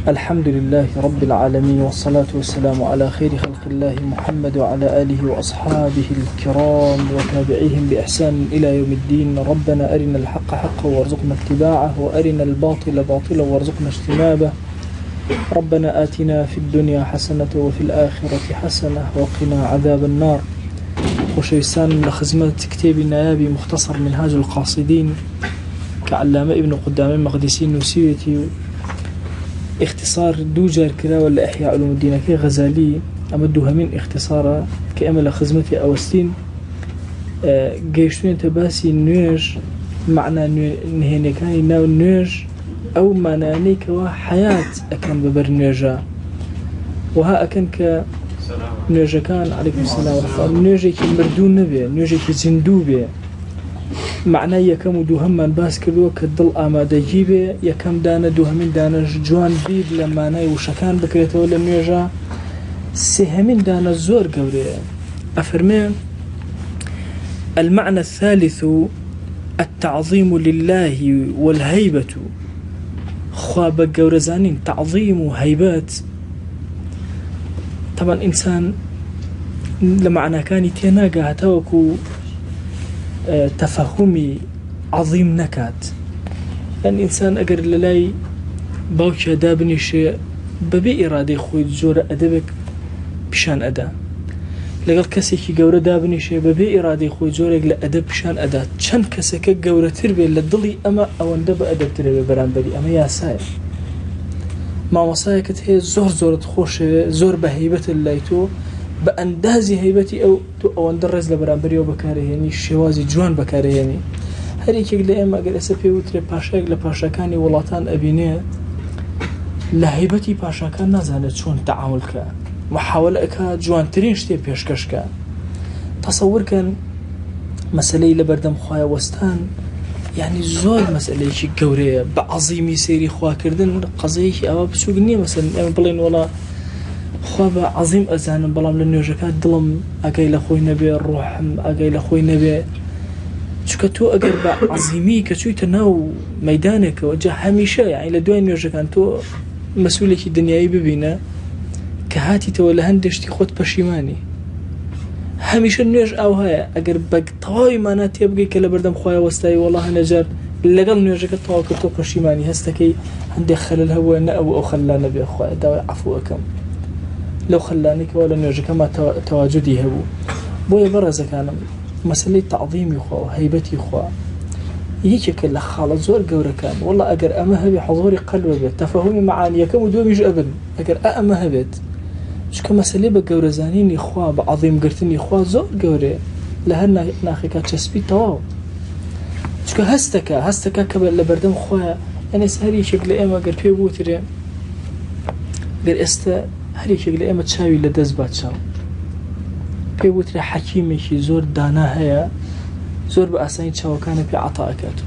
الحمد لله رب العالمين والصلاة والسلام على خير خلق الله محمد وعلى آله وأصحابه الكرام وتابعيهم بإحسان إلى يوم الدين. ربنا أرنا الحق حقا وارزقنا اتباعه وأرنا الباطل باطلا وارزقنا اجتنابه. ربنا آتنا في الدنيا حسنة وفي الآخرة حسنة وقنا عذاب النار. وشيسان لخزمة كتاب النيابي مختصر منهاج القاصدين كعلامة ابن قدامة مقدسي النسيتي اختصار دوجر كذا ولا إحياء علوم الدين كي غزالي أمدوها من اختصارا كأمل خزمتي أوستين جيشتين تباسي نيج معنى نهينكاني ناو نيج أو معنى حياة أكن ببرنيجا وها أكن ك نيجا كان عليكم السلام ورحمة الله نيجا كي مردون نبي نيجا كي زندو بي معنى يكم دوهمان باس كردو كدل آماده جيبه يكم دانا دوهمين دانا جوان بيد لما ناي وشكان بكريته ولا نيجا سهمين دانا زور قوري أفرمي المعنى الثالث التعظيم لله والهيبة خواب قورزانين تعظيم وهيبات. طبعا إنسان لمعنى كان تيناقا هتوكو تفهمي عظيم نكات يعني إنسان أقر للاي باوشا دابني شيء ببي إرادة خوي جورة أدبك بشان أدا لقل كسيكي قورة دابني شيء ببي إرادة خوي جورة لأدب بشان أدا چند كسيكا قورة تربي للضلي أما أو اندب أدب تربي بران بدي أما يا ساير ما وصايكت هي زور تخوش زور بهيبة اللايتو بأندازي هيبتي أو اندرز لبرانبري وبكارهيني شوازي جوان بكارهيني هريك يقول إما قال أسبي وتري باشاك لباشاكاني ولاتان أبينيه لهيبتي باشاكان نازانت شون تعاملك محاولك جوان ترين شتي بيشكشك. تصور كان مسألة لبردم خوايا وستان يعني زور مسألة شي قورية بعظيمي سيري خوا كردن قضية أو بسوقني مثلا يعني بلين ولا خواب عظيم أزان بلام للنيوجكات دلم أجاي لخوي نبي الروح أجاي لخوي نبي شكتو أجر بعظيمي كشوي تناو ميدانك وجه هميشة يعني لدوين نيوجكان تو مسؤولك الدنيا ببينا كهاتي تولا هندش تخوت بشيماني هميشة نيوج أو هاي أجر بق طواي ما ناتي أبقي كلا بردم خويا وستاي والله نجار لقل نيوجكات طوا كتو بشيماني هستكي عندي خلل هو نأو أو خلانا بأخويا داوي عفوكم لو خلاني ولا نيوجك ما تواجدي هبو بوي برز كان مسألة تعظيم يخوا هيبتي يخوا يجي كل خالد زور جورا كان والله أجر أما هبي حضوري قلبه تفهمي معاني كم ودوم يجي أبن أجر أما هبت شو كمسألة بجورا زانين يخوا بعظيم قرتني يخوا زور جورا لهنا ناخيك تسبي تواو شو كهستك كبل لبردم خوا يعني سهري شكل إما أجر في بوتري أجر هەری شێک لە ئێمە چاوی لە دەست با چاو پێی وترە حەکیمێکی زۆر دانا هەیە زۆر بە ئاسانی چاوەکانە پێ عەتاکات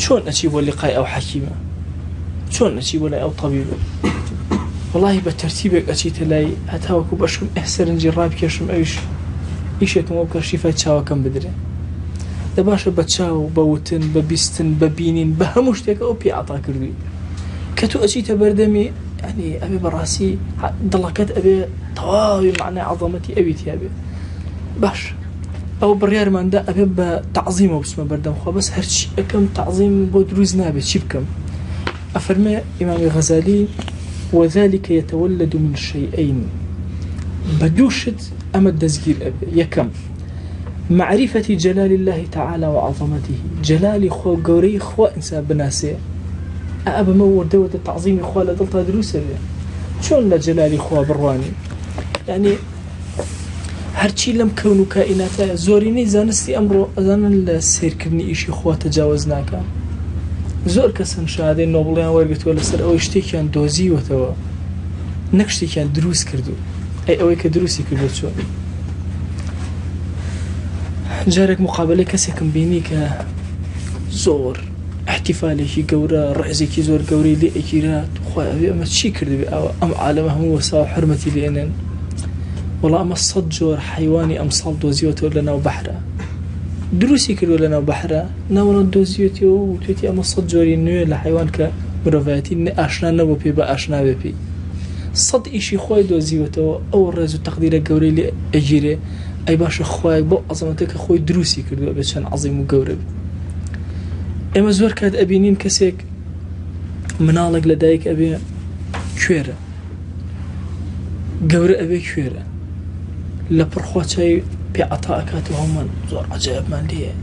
چۆن ئەچی بۆ لیقای ئەو حەکیمە چۆن ئەچی بۆ لای ئەو تەبیبە وەڵاهی بە تەرتیبێک ئەچیتە لای هەتاوەکو بەشکم سەرنجی ڕابکێشم ئەویش ئیشێکم بۆ بکە شیفای چاوەکەم بدرێ دە باشە بە چاو بە وتن بە بیستن بە بینین بە هەموو شتێک ئەو پێ عەتا کردووی کە تو ئەچیتە بەردەمی يعني أبي براسي ضلكت أبي طواوي معنى عظمتي أبي تيابي باش أو بريار من ده أبي بتعظيمه بسمه بردم خو بس هرشي أكم تعظيم بودروز نابي شبكم. أفرمي إمام الغزالي وذلك يتولد من شيئين بدوشت أمد دزجير أبي يكم معرفة جلال الله تعالى وعظمته جلال خو قوري خو إنسان بناسيه أبا مور دولة التعظيم إخوة لدلتها دروسة شون لجلال إخوة برواني يعني هرشي لم كونوا كائنات زوريني زانستي أمرو أزانا السير كبني إيشي إخوة تجاوزناك زور كسن شهادين نوبليان ورقت ولا سر أو اشتي كان دوزي وتوا نكشتي كان دروس كردو أي أوي كدروسي كردو شون جارك مقابلة كسيكم بينيك زور احتفالي شي قورا رعزي كي زور قوري لي اكيرات خويا ابي اما شي كردي ام عالم هم وساو حرمتي لينن والله اما الصجور حيواني ام صال دوزيوتو لنا وبحره دروسي كردو لنا وبحره ناونا دوزيوتو وتوتي اما الصجوري نوي لحيوان ك مرۆڤایەتی ئاشنا نەبوو پێی بە ئاشنا بێ پێی سەد ئیشی خۆی دۆزیوەتەوە ئەو ڕێز و تەقدیرە گەورەی لێ ئەگیرێ ئەی باشە خوای بۆ عەزەمەتە کە خۆی دروستی کردووە بێت چەند عەزیم و گەورە بێت ئێمە زۆر کات ئەبینین کەسێک مناڵێک لە دایک ئەبێ کوێرە گەورە ئەبێ کوێرە لە پڕخواچای پێ عەتا ئەکاتەوە هەومان زۆر عەجایبمان لێیە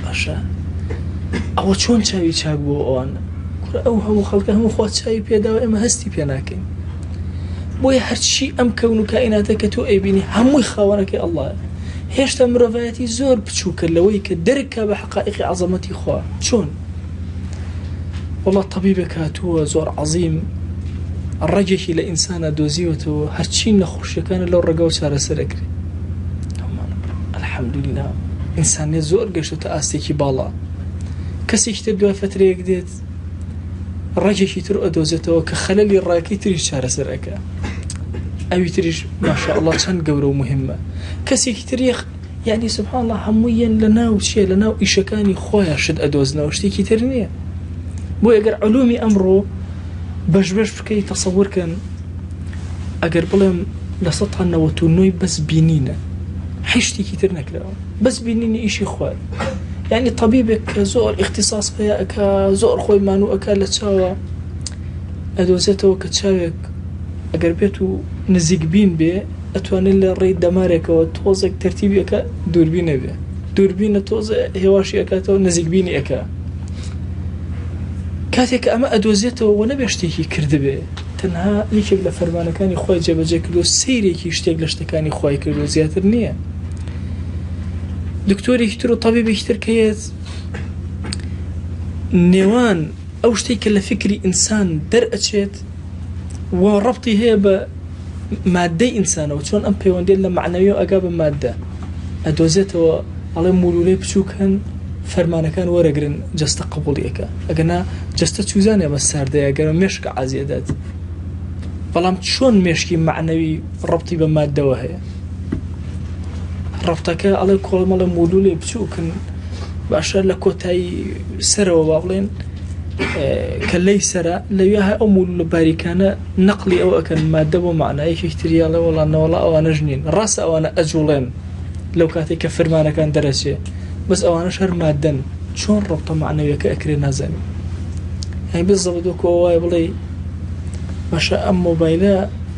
باشە ئەوە چۆن چاوی چاک بۆ ئەوانە ئەو هەموو خەڵکە هەموو خوا چاوی پێداوە ئێمە هەستی پێ ناکەین بۆیە هەرچی ئەم کەون و کائیناتە کە تۆ ئەیبینی هەمووی خاوەنەکەی ئەڵڵایە هێشتا مرۆڤایەتی زۆر بچووکە لەوەی کە دەرکا بە حەقائیقی عەزەمەتی خوا چۆن وەڵا طەبیبێک هاتووە زۆر عەزیم ڕێگێکی لە ئینسانە دۆزیوەتەوە هەرچی نەخۆشیەکانە لەو ڕێگا و چارەسەر ئەکرێ الحەمدولillah ئینسانیت زۆر گەشتوتە ئاستێکی باڵا کەسێکی تر دوای فترەیەک دێت ڕێگێکی تر ئەدۆزێتەوە کە خەلەلی ڕاکەی تریش چارەسەر ئەکا ئەوی تریش ماشاءالله چەند گەورە و مهمە کەسێکی تریخ یعنی سبحان الله هەموویان لە ناو چیە لە ناو ئیشەکانی خۆیان شت ئەدۆزنەوە شتێکی تر نییە بۆ ئەگەر علومی ئەمڕۆ بەش بکەی تەسەوورکەن ئەگەر بڵێم لە 1990 بەس بینینە هیچ شتێکی تر نەکراوە بەس بینینی ئیشی خوای یعنی طبیبێک کە زۆر اختصاص پێیە ئەکا زۆر خۆی مانوو ئەکا لە چاوە ئەدۆزێتەوە کە چاوێک ئەگەر بێت و نزیک بین بێ ئەتوانێت لە ڕێی دەمارێکەوە تۆزێک تەرتیبی ئەکا دووربینە بێ دووربینە تۆزە هێواشی ئەکاتەوە نزیک بینی ئەکا کاتێک ئەمە ئەدۆزێتەوە وە نەبێ شتێکی کردبێ تەنها یەکێک لە فەرمانەکانی خۆی جێبەجێ کردو سەیرێکی شتێک لە شتەکانی خۆی کردو زیاتر نییە دکتۆرێکی تر و طەبیبێکی تر کەیت نێوان ئەو شتێک کە لە فکری ئینسان دەرئەچێت و ڕەبتی هەیە بە مادەی ئینسانەوە چۆن ئەم پەیوەندیت لە معنەویەوە ئەگا بە مادە ئەدۆزێتەوە ئەڵێ مولولەی بچووکەن فەرمانەکان وەرەگرن جەستە قبوڵیەکە ئەگەنا جەستە چوزانێ بە ساردەیە گەرە مێشکە عازیەدات بەڵام چۆن مێشکی معنەوی ڕەبتی بە مادەوە هەیە ڕەفتەکە ئەڵێ کۆڵمەڵە مولولێ بچووکن باشە لە کۆتایی سەرەوە با بڵێن کە لەی سەرە لەوێ هەیە ئەو مولولە باریکانە نەقلی ئەو ئەکەن مادە بۆ معنایەکی تریاڵە وەڵانەوەڵا ئەوانەش نین ڕاستە ئەوانە ئەجوڵێن لەو کاتێک کە فەرمانەکان دەرەچێ بەس ئەوانەش هەر مادەن چۆن ڕەبتە معنەویەکە ئەکرێ نازانین هەی بزەبدوکە وای بڵێ باشە ئەم مۆبایلە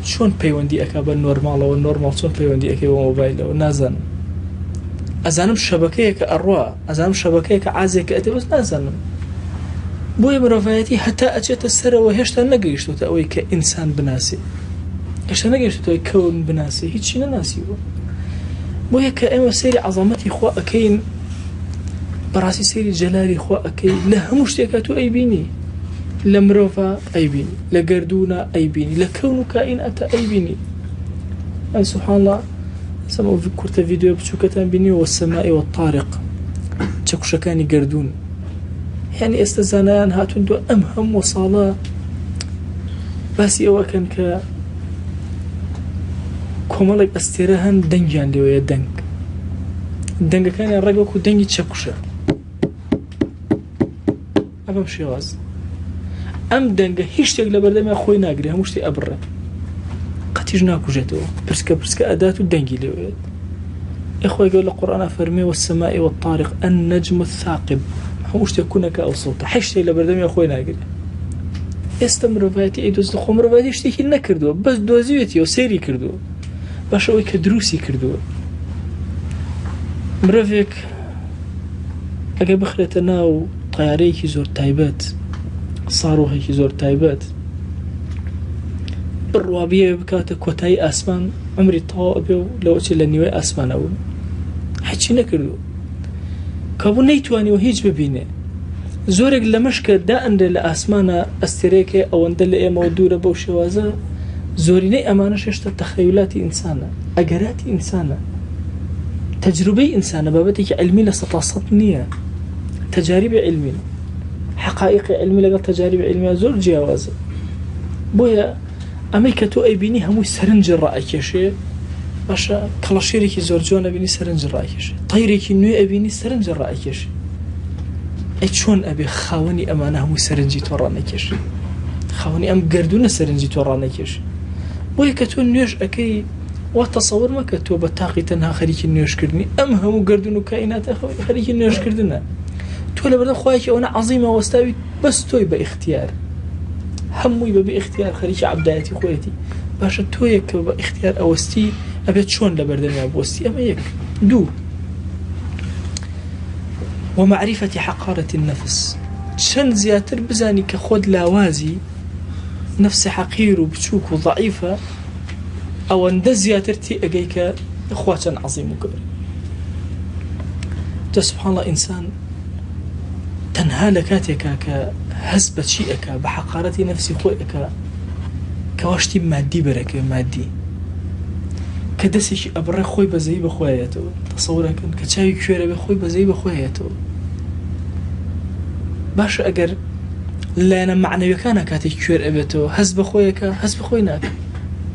چۆن پەیوەندی ئەکا بە نۆرماڵەوە نۆرماڵ چۆن پەیوەندی ئەکەی بە مۆبایلەوە نازانم ئەزانم شەبەکەیەکە ئەڕوا ئەزانم شەبەکەیەکە عازێکە ئەتێ بەس نازانم بۆیە مرۆڤایەتی هەتا ئەچێتە سەرەوە هێشتا نەگەیشتوتە ئەوەی کە ئینسان بناسی هێشتا نەگەیشتوتەوەی کەون بناسی هیچی نەناسیوە بۆیە کە ئێمە سەیری عەزەمەتی خوا ئەکەین بەڕاستی سەیری جەلاری خوا ئەکەی لە هەموو شتێکە تو ئەیبینی لە مرۆڤە ئەیبینی لە گەردوونە ئەیبینی لە کەون و کائینەتە ئەیبینی ئەی سوبحان الله سەمە کورتە ڤیدیۆ بچووکەتان بینیوە وەسەمائی وەطارق چەکوشەکانی گەردوون یعنی ئێستا زانایان هاتوون دو ئەم هەموو ساڵە باسی ئەوەکەن کە کۆمەڵێک ئەستێرە هەن دەنگیان لێوەیە دەنگەکانیان ڕێک وەکو دەنگی چەکوشە ئەمەم شێواز ئەم دەنگە هیچ شتێک لە بەردەمیان خۆی ناگرێ هەموو شتێ ئەبڕێ قەتیش ناکوژێتەوە پرسکە ئەدات و دەنگی لێوەیەت ئەخۆی گەور لە قورئانە فەرمێ وەسەمائی وەطارق النەجم الثاقب هەموو شتێک کوونەکە ئەو سەوتە هیچ شتێک لە بەردەمیان خۆی ناگرێ ئێستا مرۆڤایەتی ئەیدۆزێت خۆ مرۆڤایەتی شتێکی نەکردووە بەس دۆزیوێتیەوە سەیری کردووە باشە ئەوەی کە دروستی کردووە مرۆڤێک ئەگەر بخرێتە ناو تەیارەیەکی زۆر تایبەت ساڕۆهێکی زۆر تایبەت بڕوابیە بکاتە کۆتایی ئاسمان ئەمری تەواو ئەبێ و لەوەچێ لە نیوەی ئاسمانەوە هیچی نەکردووە کەبوو نەیتوانیەوە هیچ ببینێ زۆرێک لە مەشکە دائەندێ لە ئاسمانە ئەستێرەیەکێ ئەوەندە لە ئێمەوە دوورە بەو شێوازە زۆرینەی ئەمانە هێشتا تەخەیولاتی ئینسانە ئەگەراتی ئینسانە تەجروبەی ئینسانە بابەتێکی علمی لە 100% نییە تەجاریبی علمی حقائقی علمی لەگەڵ تەجاریبی علمیە زۆر جیاوازە بۆیە ئەمەی کە تۆ ئەیبینی هەمووی سەرنج ڕائەکێشێ باشە کەڵەشێرێکی زۆر جوان ئەبینی سەرنج ڕائەکێشێ تەیرێکی نوێ ئەبینی سەرنج ڕائەکێشێ ئەی چۆن ئەبێ خاوەنی ئەمانە هەمووی سەرنجی تۆ ڕانەکێش، خاوەنی ئەم گردونە سەرنجی تۆ ڕانەکێش. بۆیە کە تۆ نوێژ ئەەکەی وا تەسەوور مەکە تۆ بە تاقی تەنها خەریکی نوێژکردنی ئەم هەموو گردون و کائیناتە خەریکی نوێژکردنە. تۆ لە بەردەم خوایەکی ئەوەنە عەزیمە وەستاوی بەس تۆی بە ئیختیار، هەمووی بە ئیختیار خەریکی عەبدایەتی خۆیەتی. باشە تۆیە کە بە ئیختیار ئەوەستی ئەبێت چۆن لە بەردەمیان بوەستی. ئەمە یەک. دوو، ومعرفة حقارة النفس، چەند زیاتر بزانی کە خۆت لاوازی نفس حەقیر و بچووک و ضعیفە، ئەوەندە زیاتر تی ئەگەی کە خوا چەند عەزیم و گەورە. جا سبحان الله ئینسان تەنها لە کاتێکا کە هەست بە چی ئەکا، بە حەقارەتی نفسی خۆی ئەکا، کەوا شتی مادی بەرەکە، مادی کە دەستێکی ئەبڕێ خۆی بەزەیی بەخۆیەتەوە. تەسەورەکەن کە چاوی کوێرە بێ خۆی بەزەیی بەخۆیەتەوە. باشە ئەگەر لایەنە معنەویەکانە کاتێک کوێر ئەبێتەوە هەست بەخۆیەکە، هەست بەخۆی ناکە.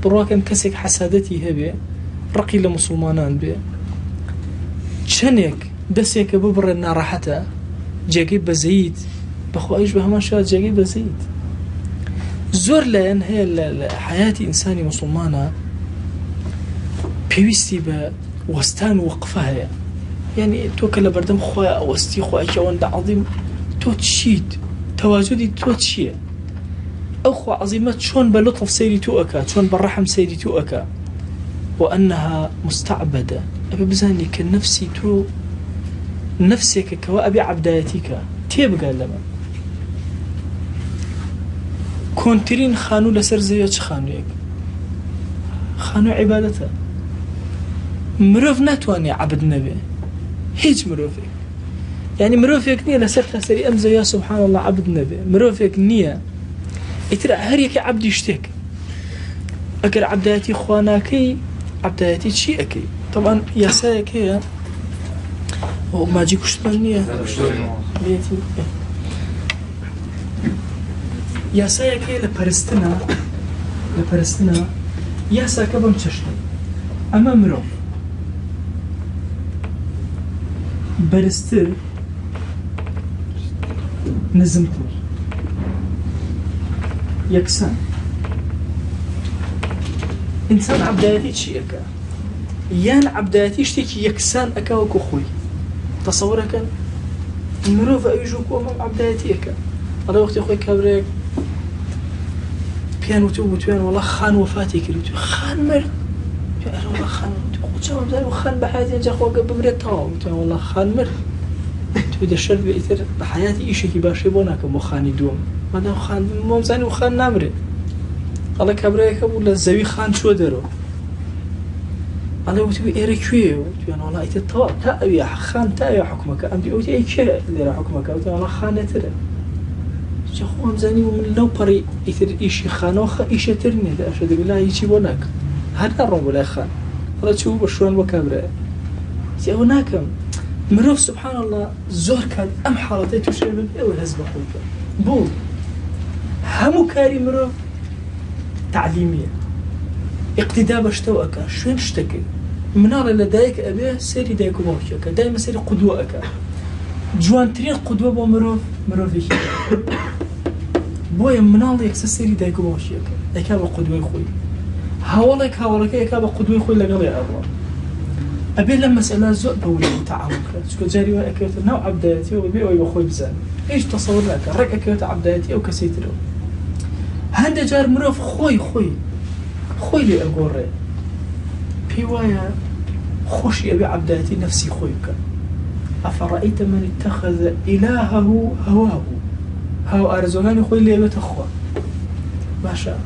بڕواکەن کەسێک حەسادەتی هەبێ، ڕقی لە موسڵمانان بێ، چەندێک دەستێکە ببڕێن ناڕەحەتە، جێگەی بەزەیت بەخۆیش بە هەمان شێوە جێگەی بەزەیت. زۆر لایەن هەیە لە حیاتی ئینسانی موسڵمانە پێویستی بە وەستان و وەقفە هەیە. یعنی تۆ کە لە بەردەم خۆی ئەوەستی خۆیەکی ئەوەندە عەزیم، تۆ چیت؟ تەواجودی تۆ چییە؟ ئەو خوا عەزیمە چۆن بە لطف سەیری تۆ ئەکا، چۆن بە ڕەحم سەیری تۆ ئەکا. وأنها مستعبدة، أبي بزاني كنفسي تو نفسك كوأبي عبدايتك تيبقى لما كونترين خانو لسر زيوش خانويك، خانو عبادته. مروف ناتواني عبد نبي هيج مروفك، يعني مروفك نية لسر تسري أمزة يا سبحان الله عبد نبي. مروفك نية يترى هريك عبد يشتك، أقر عبدايتي خواناكي عبدايتي شيء أكي. طبعا يا سايك هي وما جي كشتمانية بيتي يا سايك هي لبرستنا يا ساكا بمششتي. أما مروف برستر نزمتر يكسان. إنسان عبدايتي شيء أكا، يان عبدايتي شتيكي يكسان أكا وكو خوي. تصورك كان المروف أيجوك ومام عبدايتي أكا. هذا وقت أخوي كابريك بيان وتوان والله خان وفاتي كريتو خان مرد، أنا والله خان وتوان بدأ وخان بحياتي أنجا أخوة قبل مرد طاو والله خان مرد. تبدأ الشرط بإثر بحياتي إيشي كي باشي بوناك مخاني دوم، مادام خان ممزاني وخان نامرد. الله كابريك أبو للزوي خان شو درو، الله وتبي إيركوي وتبي أنا والله إتتوا تأوي خان تأوي حكمك أمدي أوتي أي شيء اللي حكمك أوتي والله خان ترى. شو ممزاني ومن لو بري إثر إيشي خانو إيش ترني ده أشهد بالله يجي بوناك هذا الرب ولا خان. الله شو بشرون وكابريك يا هناك مروف سبحان الله زور كان أم حالتي تشرب أول هزب خويك بول همو كاري مروف تعليمية اقتداء بشتوأك شوين اشتكي منار اللي دايك أبيه سيري دايكو بوشيك دايما سيري قدوأك جوان ترين قدوة بو مروفي بويا منار يكسر سيري دايكو بوشيك ايكابا قدوة خوي هاولك ايكابا قدوة خوي لقضي الله أبي لما مسألة زود بولي تعاونك شكو جاري وأكيوت نوع عبدايتي وبيع ويبخوي بزان إيش تصور لك رك أكيوت عبدايتي أو كسيترو هذا جار مروف خوي لي أقول بيوايا خوشي أبي عبدايتي نفسي خويك أفرأيت من اتخذ إلهه هواه هاو أرزوغاني خوي لي أبي تخوى باشا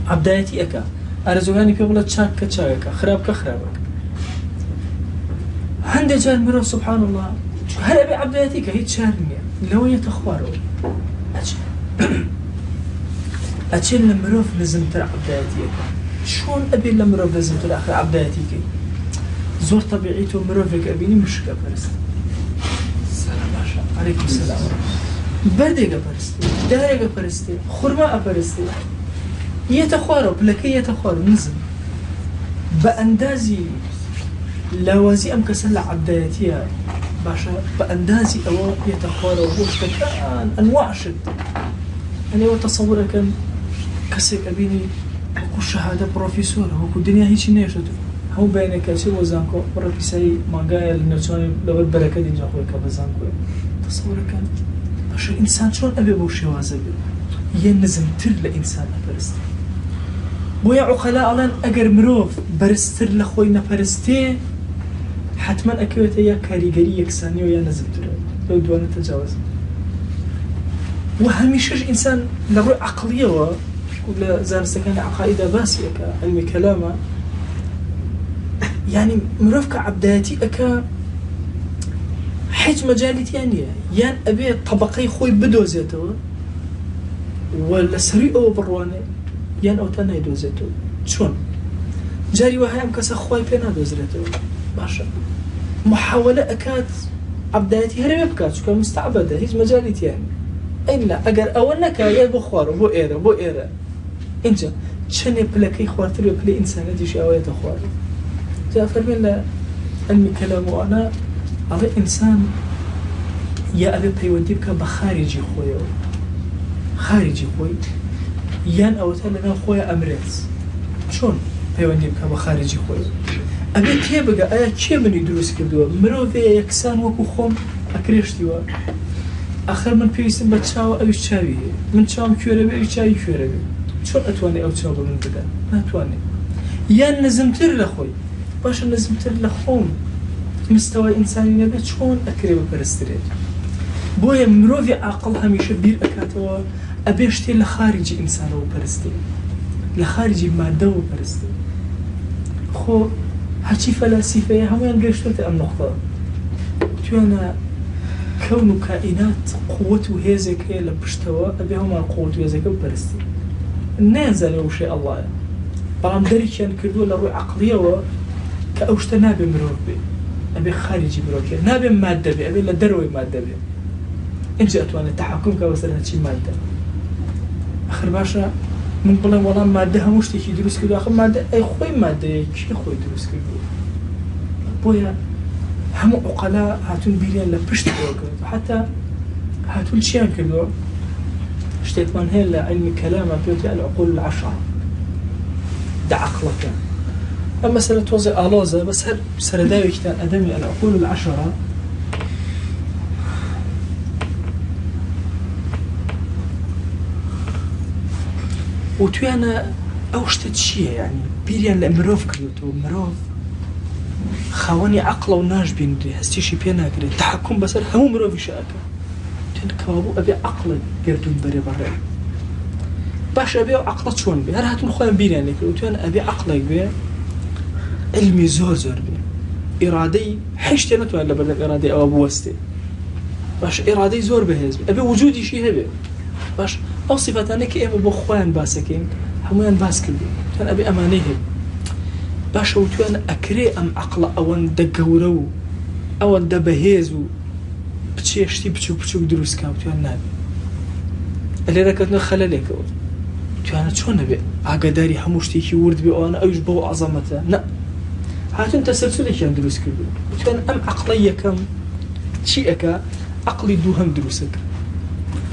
عبدايتي أكا أرزوغاني بيقول تشاك خرابك هند جار مروف سبحان الله هل أبي عبدايتك هي تشارني لو يتخوارو أجل لمروف لازم ترى عبدايتك شون أبي لمروف لازم ترى آخر عبدايتك زور طبيعيته مروفك أبيني مش كبرست السلام عليكم السلام بردي كبرست داري كبرست خرما كبرست يتخوارو بلكي يتخوارو نزم بأندازي لوازي أم كسل عبدايتيها باشا بأندازي أو يتخوال وهوش كان أنواع شد أنا وتصور كان كسك أبيني وكو شهادة بروفيسور وكو الدنيا هيك نيشته هو بينك كاسي وزانكو مرة في ساي ما قايل نرجعني لو البركة دي جاكوي كبزانكو تصور كان باشا الإنسان شلون أبي بوشي وازبي ينزم تر لإنسان أبرست بويا عقلاء ألان أجر مروف برستر لخوي نبرستي حتما أكيد يا كاريجري يكساني ويا نزم تر لو دوانا تجاوز وهميشش إنسان لروي عقلية ولا زارس كان عقائد باسية كعلم كلامه يعني مروف كعبداتي أكا حيث مجالي ثانية يان أبي طبقي خوي بدوزيته ولا سريء بروانه يان أو تناي دوزيته شون جاري وهاي أمكس خوي بينا دوزرته باشا محاولة أكاد عبداتي هرب بكات شو كان مستعبدة هيج مجالي ثاني إلا أجر أولنك يا بخوار بو إيرا إنت شنو بلاكي خوارت له بلي إنسان دي شاوية خوار جاء فرمي لا علمي كلامه أنا على إنسان يا أبي بيوديك بخارجي خويا خارجي خوي يان أو تلنا خويا أمريز شون بيوديك بخارجي خويا أبي كيف بقى أيا كيف من يدرس كدوا مروفي يكسان وكوخم أكريشتيوا آخر من بيسم بتشاو أو يشاوي من شام كوربي أو يشاوي كوربي شون أتواني أو تشاو من بدأ ما أتواني يان نزمتر لخوي باش نزمتر لخوم مستوى إنساني نبي شون أكريب برستريج بويا مروفي عقل هميشه بير أكاتوا أبيشتي لخارجي إنسان وبرستي لخارجي مادة وبرستي خو هاتشي فلاسفة هم ينقشتوا أم نقطة توانا كون كائنات قوته هيزك هي لبشتوا أبيهم القوة هيزك وبرستي نازل وشيء الله برام دري كان كردو لروي عقلية و كأوشت نابي مروبي أبي خارجي مروبي نابي مادة بي أبي لدروي مادة بي إن جاءتوا أنا تحكم كوصل هاتشي مادة آخر باشا من بلان والله مادة هموش تيكي دروس كردو آخر مادة أي خوي مادة كي خوي دروس كردو بويا همو عقلاء هاتون بيريان لبشت كردو حتى هاتون شيان كردو اشتيتمان هي لعلم كلام بيوتي العقول العشرة ده عقلك أما سنة توزي آلوزة بس هل سرداوي كتان أدمي العقول العشرة وتوانا أوشتت شيء يعني بيريان لمروف كردو مروف خواني عقله وناش بيندري هستيشي بينا كده تحكم بس همو مروف يشاكا كوابو أبي عقل قردون بري بري باش أبي عقلة شون بي هر هاتون خوان بيري يعني كنتو أنا أبي عقلك بي علمي زور بي إرادي حشتي أنا توان لبردك إرادي أو أبو وستي باش إرادي زور بهز أبي وجودي شي هبي باش أو صفات أنا كي أبو خوان باسكين هميان باسكل بي توان أبي أماني هب باش وتو أنا أكري أم عقلة أوان دقورو أوان دبهزو بتشيشتي بتشوك دروس كام توان نابي اللي ركضنا خلالك توان شون نبي عقداري هموشتي كي ورد بي وانا أوش بو عظمته لا هاتون تسلسل كام دروس كردو توان أم عقلية كم شيئك عقلي دوهم دروسك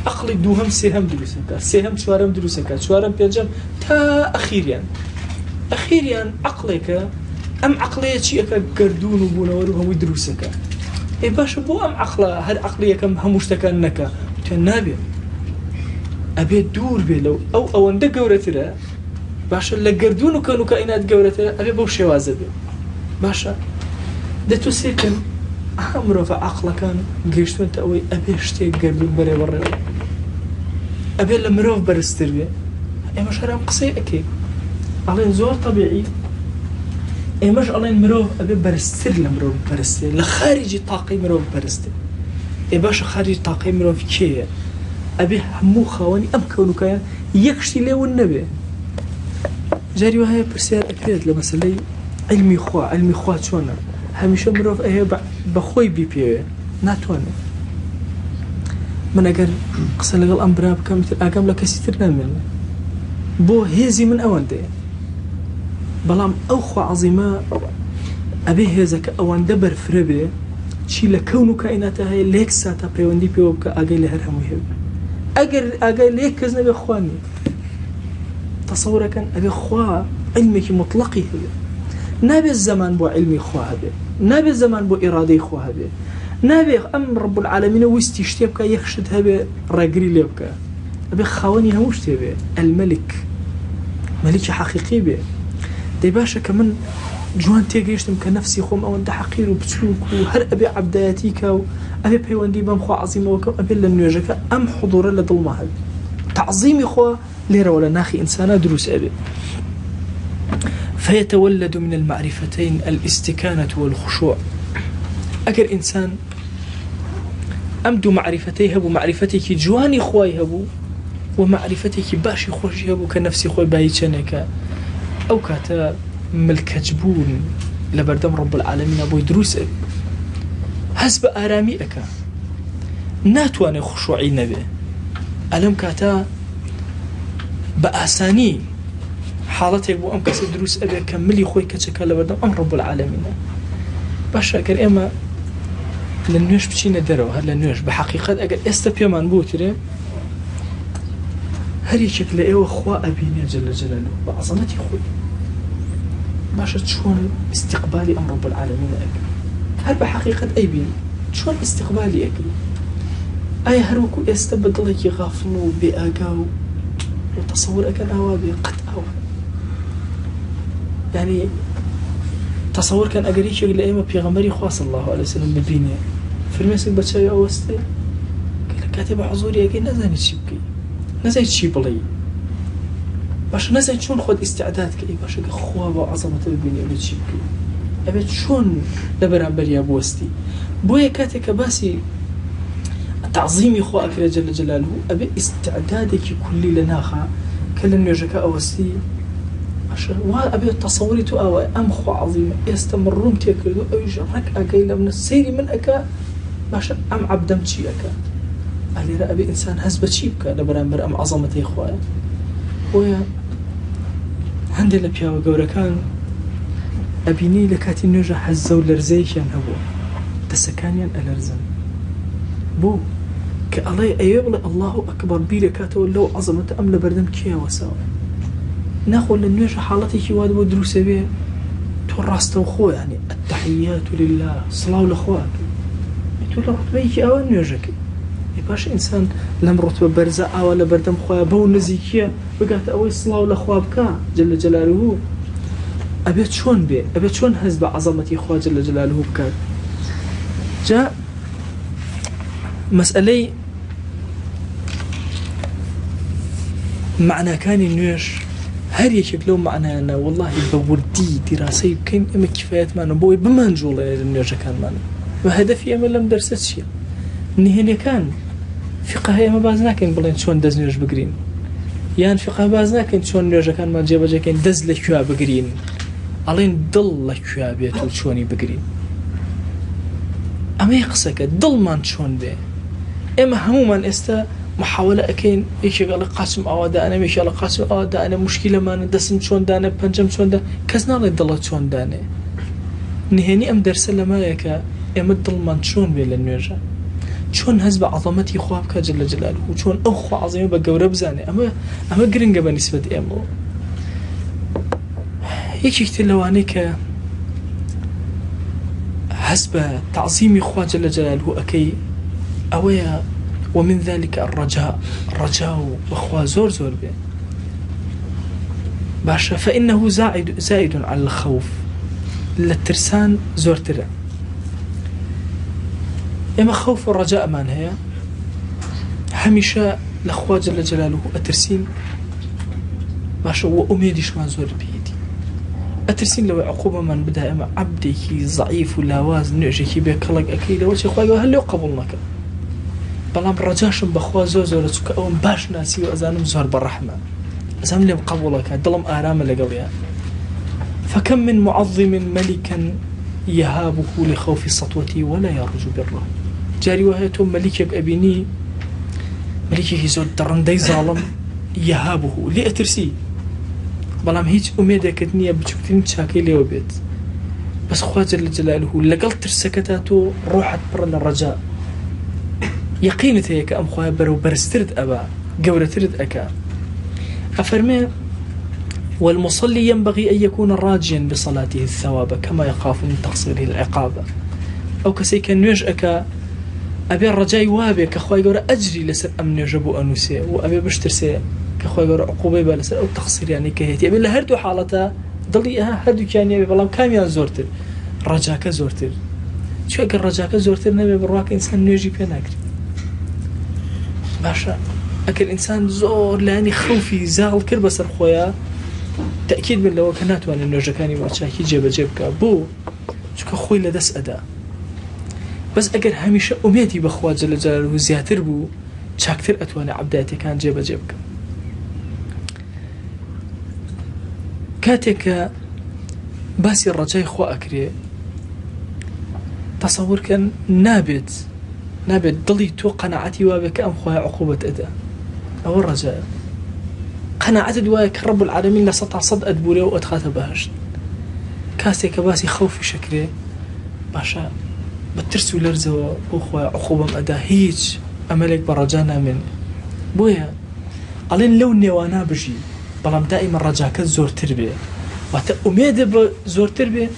عقلي دوهم سيهم دروسك سيهم شوارم دروسك شوارم بيجم تا أخيرا عقلك أم عقلية شيئك قردون وبونور وهم دروسك إيه باش بو أم عقله هاد عقلية كم هموشتك أنك توان نابي أبي دور بلو أو أن دقورة له باشا لقردونه كانوا كائنات قورة له أبي بوشي وازبي باشا ده تسيكن أمره فعقله كان قيشتو أنت أوي أبي اشتي قردون بري بري أبي لمروف برستربي إيه مش هرام قصي أكيد علين زور طبيعي إيه مش علين مروف أبي برستر لمروف برستر لخارجي طاقي مروف برستر إيه باشا خارجي طاقي مروف كيه أبي همو خواني أم كونو كيان يكشتي لي والنبي جاري وهي برسيار أكيد لمسألة علمي خوا شونا هميشه مروف أيه بخوي بي ناتواني من أقل قصة لقل أمبراب كامتر أقام لكسيتر نامل بو هيزي من أوان دي بلام أوخوا عظيمة أبي هيزك أوان دبر فربي چی لە کەون و کائیناتە هەیە لە یەک ساتە پەیوەندی پێوە بکە ئاگای لە هەر هەمووی هەبێ. ئەگەر ئاگای لە یەک کەس نەبێ خوا نییە. تەسەورەکەن ئەبێ خوا علمێکی مطلقی هەبێ، نابێت زەمان بۆ علمی خوا هەبێ، نابێت زەمان بۆ ئیرادەی خوا هەبێ، نابێت ئەم ڕەب العالەمینە ویستی شتێ بکە یەک شت هەبێ ڕێگری لێ بکە. ئەبێ خاوەنی هەموو شتێ بێ، ئەلمەلک، مەلیکی حەقیقی بێ. دەی باشە کە من جوان تێگەیشتم کە نەفسی خۆم ئەوەندە حەقیر و بچووک و هەر ئەبێ عەبدایەتی کە و ئەبێ پەیوەندی بەم خوا عەزیمەوە کەم، ئەبێ لە نوێژەکە ئەم حضورە لە دڵما هەبێ. تعظیمی خوا لێرەوە لە ناخی ئینسانە دروست ئەبێ. فيتولد من المعرفتين الاستكانة والخشوع. أجر إنسان أمدو معرفتي هبو، معرفتي جواني خواي هبو ومعرفتي باشي خوشي هبو كنفسي خوي بايتشنك أو كاتا ملكجبون لبردم رب العالمين أبو يدروس أبي حسب آرامي أكا ناتواني خشوعي نبي ألم كاتا بأساني حالتك بو أم كسي دروس أبي كملي خوي كتشكا لبردم أم رب العالمين. باشا أكر إما لنوش بچينا درو هر لنوش بحقيقة أجر استبيمان بوتري هري شكل إيوه خوا أبيني جل جلاله بعظمتي خوي. باشا شلون استقبالي أم رب العالمين أكل هل بحقيقة أي بيني شلون استقبالي أكل أي هروكو استبدلك غافلو بأجاو وتصور أكل أوابي قد أو يعني تصور كان أجريش يقول إيما بيغمري خاص الله عليه وسلم ببيني في المسك بتشاي أوستي قال كاتب حضوري أجي نزاني تشيبكي نزاني تشيبلي باش نزاني شون خد استعداد كي باش خواب وعظمة ببيني أبي تشيبكي أبي شون لبران بريا بوستي بويا كاتك باسي تعظيمي خو أكل جل جلاله أبي استعدادك كلي لناخا كل نيجك أوستي وأبي تصوري تو أو أم خو عظيمة يستمرون تيكلو أو يجرك أكيل من السير من أكا باش أم عبدم تشي أكا ألي رأبي إنسان هزبة تشيبك لبران بر أم عظمتي إخويا ويا عندي لبيا وجورا كان أبيني لكاتي نوجا حزة ولرزيشان هو تسكانيا الأرزم بو كالله أيوة الله أكبر بيركاته لو عظمة أم لبردم كيا وساوي ناخذ للنوجة حالتي كواد ودروس به تراست وخو يعني التحيات لله صلاة الأخوات تقول رتبيك أو النوجك يباش إنسان لم رتبة برزاء ولا بردم خويا بو نزيكية بقات أوي صلاة الأخوات بكا جل جلاله أبيت شون به أبيت شون هز بعظمتي أخوات جل جلاله بكا جاء مسألة معنى كان النوج هر يشك لو معنا أنا والله بوردي دراسي بكين إما كفايات معنا بوي بمانجول النوج كان معنا وهدفي أما لم درست شيء نهني كان فقه أما بعض ناكن بلين شون دز نوج بقرين يعني فقه بعض ناكن شون نوج كان ما جاب جاكين دز لكوا بقرين علين ضل لكوا بيتو شوني بقرين أما يقصك ضل ما شون به إما هموما استا محاولة أكين إيش قال قاسم أوادا أنا مش على قاسم أوادا أنا مشكلة ما ندسم شون دانه بنجم شون ده كزنا الله ضلت شون دانه نهني أم درس لما يكا أم الضل ما شون بيلنيجا شون هزب عظمتي خوابك جل جلاله وشون أخو عظيم بجورب زانه أما قرنجة بالنسبة أمه هيك يكتلوانك حسب تعظيم إخوة جل جلاله أكي أويا ومن ذلك الرجاء وأخوة زور به باشا فإنه زائد على الخوف للترسان زور ترى إما خوف والرجاء مان هي هميشة الأخوة جل جلاله الترسين باشا وأميدش ما زور بيدي الترسين لو عقوبة من بدها إما عبدك ضعيف ولا وازن نعجك بيكلق أكيد وش أخوة هل يقبلنك بلام رجاشم بخوا زور تك أو باش ناسي وأزانم زور بالرحمة أزام لي بقبولك دلم آرام لقويا فكم من معظم ملكا يهابه لخوف سطوتي ولا يرجو بره جاري وهيتم ملكك أبيني ملكك زور درندي ظالم يهابه لأترسي بلام هيج أميدة كدنيا بتشوفتين تشاكي لي وبيت بس خوا جل جلاله لقل ترسكتا تو روحت بر الرجاء يقينت هيك أم خوا برو برسترد أبا قورترد أكا أفرمي والمصلي ينبغي أن يكون راجيا بصلاته الثواب كما يخاف من تقصيره العقاب أو كسيك نيج أكا أبي الرجاء وابي كخواي قورا أجري لسر أم نيجبو أنوسي وأبي بشترسي كخواي قورا عقوبة بلسر أو تقصير يعني كهيتي أبي لهردو حالتا ضليها هردو كان يبي بلام كاميان زورتر رجاك زورتر شو أقل رجاك زورتر نبي برواك إنسان نيجي بيناكري باشا أكل إنسان زور لاني خوفي زاغل كر بسر خويا تأكيد من لو كانت وانا نوجكاني واتشاكي جيب جيبك بو شو كخوي لدس أدا بس أجر هميشه أميتي بخوا جل جلاله زياتر بو شاكتر أتواني عبداتي كان جيب جيبك كاتك باسي الرجاي خوا أكري تصور كان نابت ضلي تو قناعتي وابك أم خوا عقوبة أدا أو الرجاء قناعتي دواك رب العالمين لسطع صد أدبوري وأدخات بهشت كاسك باسي خوفي شكري باشا بترسو لرزو بوخوا عقوبة أدا هيج أملك برجانا من بويا ألين لو نيوانا بجي بلام دائما رجاك زور تربية وأميد بزور تربية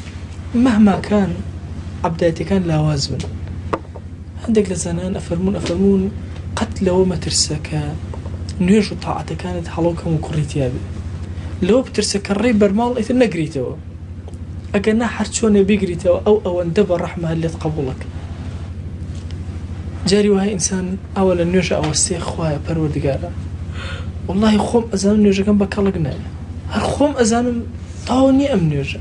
مهما كان عبداتي كان لا وازن عندك لزنان أفرمون قتل وما ترسك نيجو طاعته كانت حلوكم وكريتيا لو بترسك الريب برمال إذا نقريتوا أجنا حرشون بيقريتوا أو أندب الرحمة اللي تقبلك جاري وهاي إنسان أولا نيجا أو السيخ خوايا بروردقارا والله خوم أزانم نيجا كم بكالقنا هالخوم أزانم طاوني أم نيجا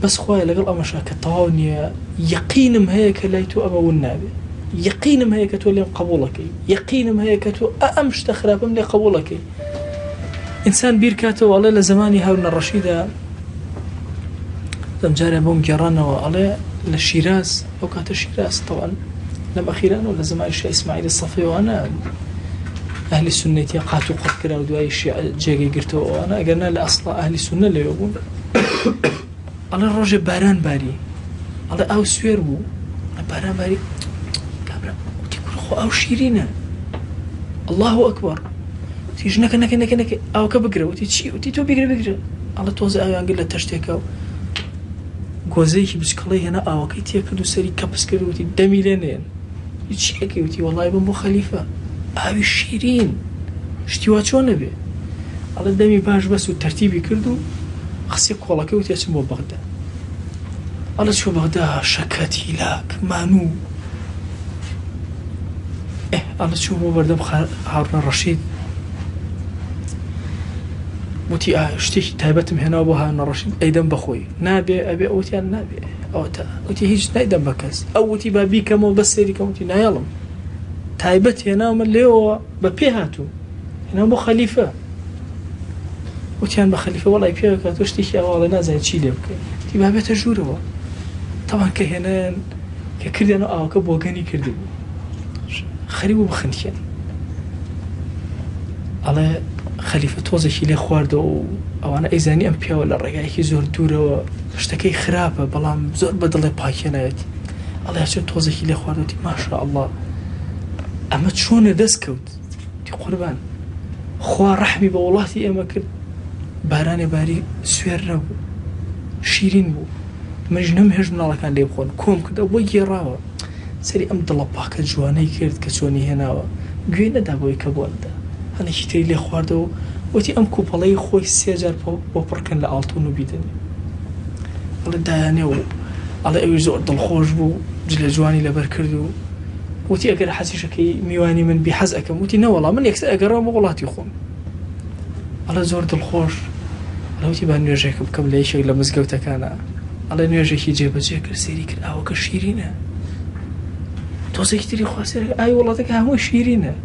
بس خوايا لقل أمشاك طاوني يقينم هيك ليتو أبو النابي يقينم هيك تولي قبولك يقينم هيك تو أمش تخراب لي قبولك إنسان بيركاته والله لزماني هارون الرشيدة لم جاري بوم جرانا والله للشيراز أو كانت الشيراز طبعا لم أخيرا ولا زمان الشيء إسماعيل الصفي وأنا أهل السنة يقاتوا قد كرا ودواي الشيء جاي قرتوا وأنا قلنا لأصلا أهل السنة اللي يقول الله الرجل باران باري الله أو سوير بو باران باري كابرا وتقول خو أو شيرينا الله أكبر تيجي نك أو كبقرة وتيجي وتيتو بقرة الله توزع أيان قل له تشتكوا جوزيك بسكلي هنا أو كيتي كدو سري كبس كدو وتي دميلين يجي أكيد وتي والله يبون خليفة أو شيرين اشتوى شو نبي الله دمي باش بس والترتيب كردو خسيك والله كيوتي اسمه بغداد الله شو بغداد شكتي لك مانو الله شو مو بردم هارون الرشيد وتي اشتكي تايبتم هنا ابو هارون الرشيد ايدن بخوي نابي ابي اوتي النابي اوتا وتي هيج نايدن بكس او تي بابي كمو بس سيري كمتي نايلم تايبت هنا من ليو ببيهاتو هنا ابو خليفه وتيان بخليفه والله يبيك تشتكي والله نازل شي لك تي بابي تجوره طبعا كهنان ككردي انا او كبوغني كردي خريبو بخنكين على خليفة توزيكي لي خواردو او انا ايزاني ام بيا ولا رقايكي زور دورو اشتكي خرابة بلام زور بدل باكينايتي الله يحسن توزيكي لي خواردو تي ما شاء الله اما تشون دسكوت تي قربان خوا رحمي بوالله تي اما كرد باراني باري سوير رو شيرين بو مجنم هج من الله كان لي بخون كوم كده ويجي راوا سري ام دلباك جواني كرد كسوني هنا قوينا دابوي كبولدا أنا شتري لي خواردو وتي أم كوبالي خوي سيجار بوبركن لألتونو بيدني الله داني و الله أوزو أرض الخوش بو جل جواني لبركردو وتي أقر حسيشكي ميواني من بحز أكم وتي نولا من يكسر أقر مغلاتي خون الله زور الخوش الله وتي بان نيوجيك بكم ليشك لمزقوتا كان الله نيوجيك يجيب جيكر سيري كر أو كشيرينه توزيك تري خواسير أي والله تك همو شيرينه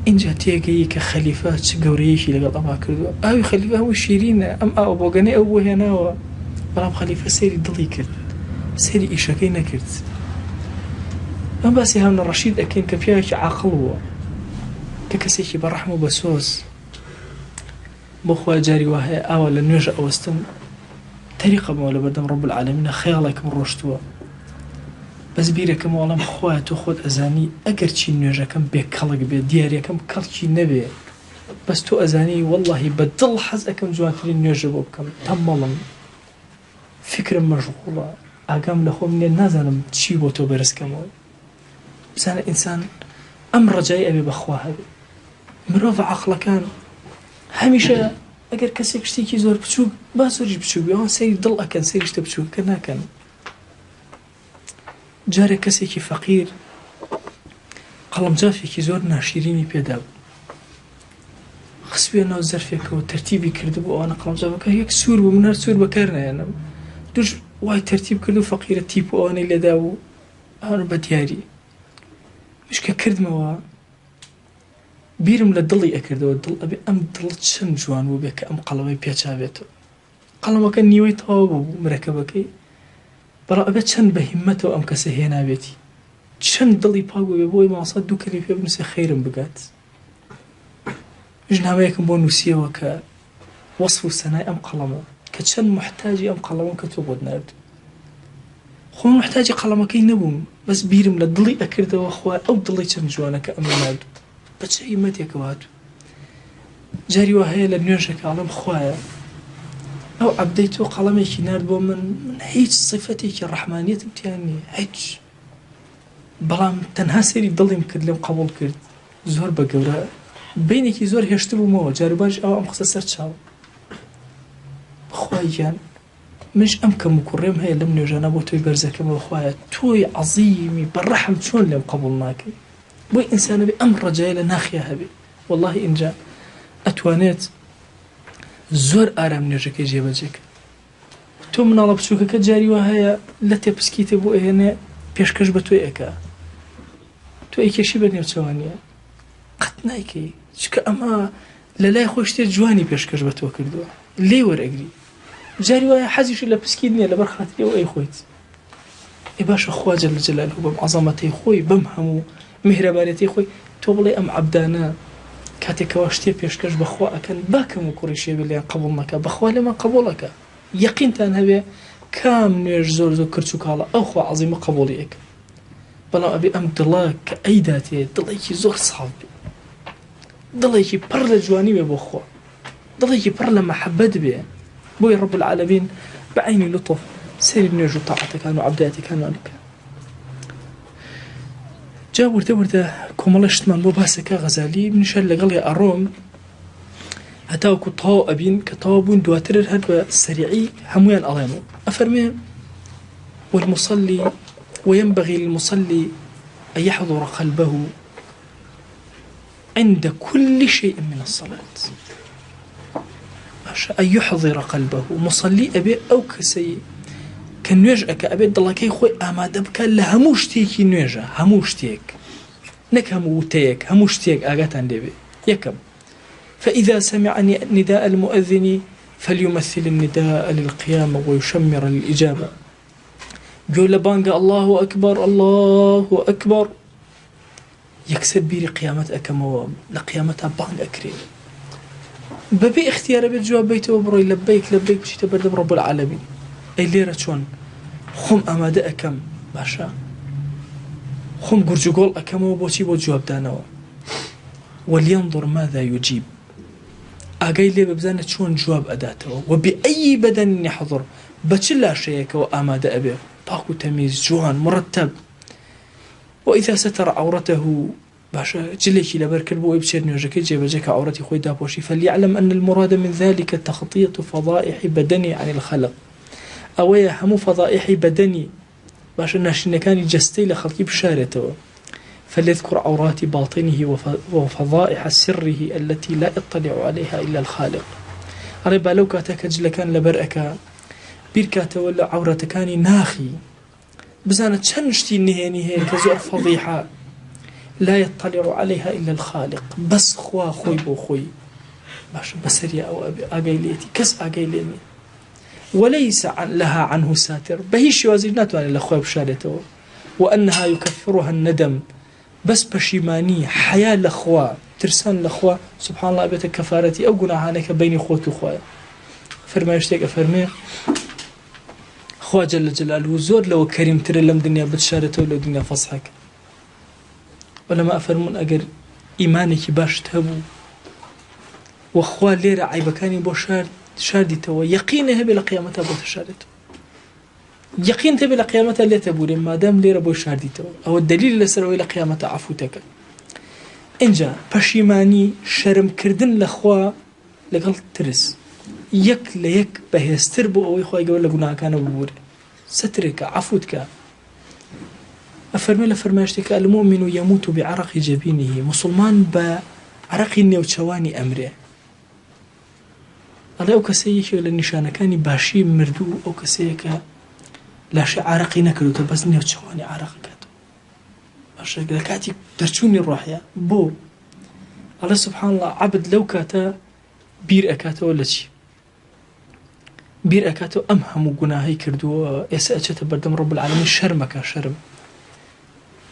إنجا تيجي كخليفات قوريشي لقد أما كردو أو خليفة هو شيرين أم أو بوغاني أو هنا بلام خليفة سيري ضلي كرد سيري إيشاكي نكرد ما باسي هون الرشيد أكين كفياك عاقل هو ككسيكي برحمه بسوس بخوا جاري وهي أولا نيجا أوستن طريقة مولا بدم رب العالمين خيالك من رشتوا بس بيركم والله مخوات وخود أزاني أجر شيء نجا كم بيكلق بدياري كم كل شيء نبي بس تو أزاني والله بدل حز أكم جواترين نجا بكم تمام فكرة مشغولة أقام لخو من الناس أنا تشي بوتو برس كمال بس أنا إنسان أمر جاي أبي بخواه أبي مرافع عقله كان هميشه اگر کسی کشتی کی زور بچوک با زورش بچوک یا سری دل اکن سریش تبچوک کنه کن جاره کسی کی فقیر قلم جافی کی زور ناشیرینی پیدا خسبی ناو ظرفی که ترتیبی کرده بو آن قلم جافی که یک سور بو من هر سور بکرنه یعنی دوش وای ترتیب کرده فقیر تیپ و آنی لداو آنو بدیاری مش که کرد موا بيرم للضلي أكرد والضل أبي أم ضلت شن جوان وبيك أم قلبي بيتشابته قلما كان نيوي طاب مركبك برا أبي شن بهمته أم كسهينا بيتي شن ضلي باقو بيبوي ما صدق كلي في ابن خير بقات جنها ما يكون بونوسية وك وصف السنة أم قلما كشن محتاج أم قلما كتوبود نارد خو محتاج قلما كي نبوم بس بيرم للضلي أكرد وأخوة أو ضلي شن جوانك أم نارد بچه ایمتێک وهاتو جاری وهەیە لە نوێژێک ئاڵم خوایە ئەو عەبدەی تۆ قەڵەمێکی نارد بۆ من هیچ صیفەتێکی ڕەحمانیەتم تیان نییە هیچ بەڵام تەنها سەیری دڵیم کرد لێم قبوڵ کرد زۆر بە گەورە بینێکی زۆر هێشت بوومەوە جار و باش ئەو ئەم قسە سەر چاوم خوای گیان منش ئەم کەم و کوڕێم هەیە لەم نوێژانە بۆ تۆی بەرزەکەمەوە خوایە تۆی عەزیمی بەڕەحم چۆن لێم قبوڵ ناکەی بوي إنسان بي أمر رجال ناخيها بي والله إن جاء أتوانيت زور آرام نجاك جيبجك تو من الله بسوك كجاري وهي لا تبسكيت بو هنا بيشكش بتوي أكا تو أي شيء بدني بتوانية قتنايكي شك أما لا خوشتي جواني بيشكش بتوي كردوا ليه ورقري جاري وهي حزيش إلا بسكيتني إلا برخاتي أو أي خويت إباش أخوة جل جلاله بمعظمتي خوي بمهمو مهربانيتي خوي توبلي أم عبدانا كاتك واشتي بيشكش بخوا أكن باكم وكوريشي باللي قبولناك بخوا لما قبولك يقين تان هبه كام نيج زور زور كرتشوك على أخوة عظيمة قبوليك بلا أبي أم دلاك أيداتي دلايكي زور صعب دلايكي برل جواني بخوا دلايكي برل محبة بيه بوي رب العالمين بعيني لطف سير نيجو طاعتك كانوا عبداتي كانوا لك جا ورده كوملشت من بو باسكا غزالي من شال لقلي أروم هتاو كطاو أبين كطابون دواتر هاد سريعي همويان ألامو أفرمي والمصلي وينبغي للمصلي أن يحضر قلبه عند كل شيء من الصلاة أن يحضر قلبه مصلي أبي أو كسي كنوجك أبي الله كي خوي أماد بك لهموشتيك نوجه هموشتيك نك هموتيك هموشتيك أجتان دبي يكم فإذا سمع نداء المؤذن فليمثل النداء للقيام ويشمر للإجابة جول بانق الله أكبر الله أكبر يكسب بيري قيامة أكمو لقيامتها بانق أكريم ببي اختيار بالجواب بيته وبروي لبيك بشي تبردم رب العالمين أي ليرة شون خم أمادة أكم باشا خم قرجقول أكم وبوشي بجواب دانوا ولينظر ماذا يجيب أجاي لي ببزانة شون جواب أداته وبأي بدن يحضر بتشلا شيك وأمادة أبيه باكو تمييز جوان مرتب وإذا ستر عورته باشا جليكي لبركل بو يبشر نيوجك جيبجك عورتي خوي دابوشي فليعلم أن المراد من ذلك تخطيط فضائح بدني عن الخلق أويا همو فضائح بدني باش الناشين كان جستي لخلقي بشارته فليذكر عورات باطنه وفضائح سره التي لا يطلع عليها إلا الخالق أريبا لو كاتك جل كان لبرأك بيركاته ولا عورته كان ناخي بزانة تشنشتي نهي كزور فضيحة لا يطلع عليها إلا الخالق بس خوي بو خوي باش بسريا أو أقايليتي كس أقايليني وليس لها عنه ساتر بهيش وزينات عن الأخوة بشارته وأنها يكفرها الندم بس بشيماني حياة الأخوة ترسان الأخوة سبحان الله أبيت كفارتي أو قناعانك بين أخوة وأخوة فرما يشتيك أفرمي خوا جل جلاله زور لو كريم ترى لم دنيا بتشارته ولا دنيا فصحك ولما أفرمون أجر إيمانك باش تهبو وخوا ليرة عيبكاني بو شاردته يقينه بلا قيامته بو تشاردته يقينته بلا قيامته اللي تبوري ما دام ليرة بو شاردته أو الدليل اللي سروي لقيامته عفوتك إنجا بشيماني شرم كردن لخوا لقل ترس يك ليك بهستر بو أو يخوا يقول لقنا كان بوري سترك عفوتك أفرمي لفرماشتك المؤمن يموت بعرق جبينه مسلمان بعرق النيوتشواني أمره الله أو كسيك للنشانة كان باشي مردو أو كسيك لا شيء عرقي نكرو تبس نيوتشواني عرق كاتو باشا لكاتي درشوني الروحية بو الله سبحان الله عبد لو كاتا بير أكاتو ولا شي بير أكاتو أمهم وقناهي كردو يسأجت بردم رب العالمين شرمك شرم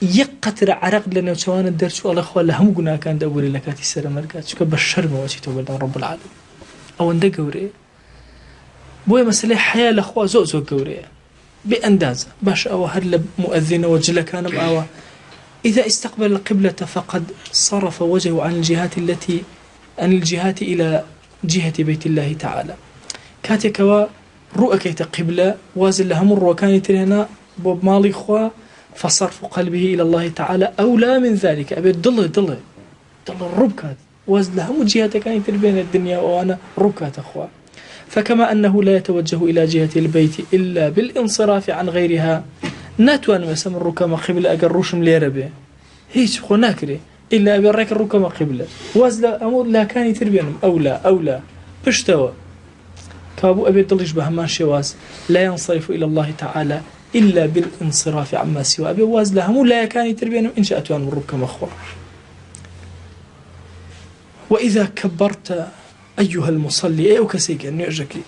يقتر عرق لنا وشوان الدرس والله خوا لهم قناه كان دوري لكاتي سر مرقات شو كبشر ما وشيتو بردم رب العالمين أو عنده قوري بوي مسألة حياة لأخوة زوزو قوري بأندازة باش أو هل مؤذن وجل كان بأوا إذا استقبل القبلة فقد صرف وجهه عن الجهات إلى جهة بيت الله تعالى كاتكوا رؤكيت قبلة وازل لهم الرؤكان ترينا بوب مالي خوا فصرف قلبه إلى الله تعالى أولى من ذلك أبي ضل الربكات وازل لهم الجهات كانت بين الدنيا وأنا ربكات أخوة فكما أنه لا يتوجه إلى جهة البيت إلا بالانصراف عن غيرها ناتوان مسام الركام قبلة أقروش مليربه هيش خو ناكري إلا أبي الرك الركام قبلة وازل أمور لا كان يتربينهم أولى بشتوى كابو أبي ضلش بهمان شواز لا ينصرف إلى الله تعالى إلا بالانصراف عما سوى أبي واز لهم لا كان يتربينهم إن شاءت وأن مربكم أخوة وإذا كبرت أيها المصلي أو كسيك أن يعجك لي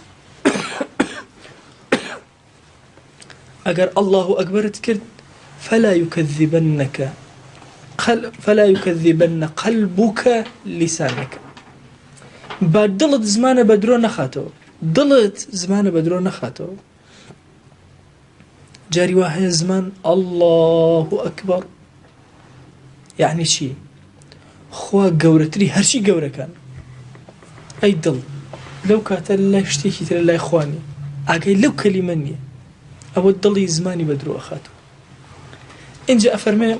أقر الله أكبر تكرت فلا يكذبن قلبك لسانك بعد ضلت زمان بدرو نخاتو جاري واحد زمان الله أكبر يعني شيء خوا قورتري هرشي قورة كان أي ضل لو كاتل الله يشتيكي تل الله إخواني أقول لو كلمني أو الضل زماني بدرو أخاته إن جاء فرمي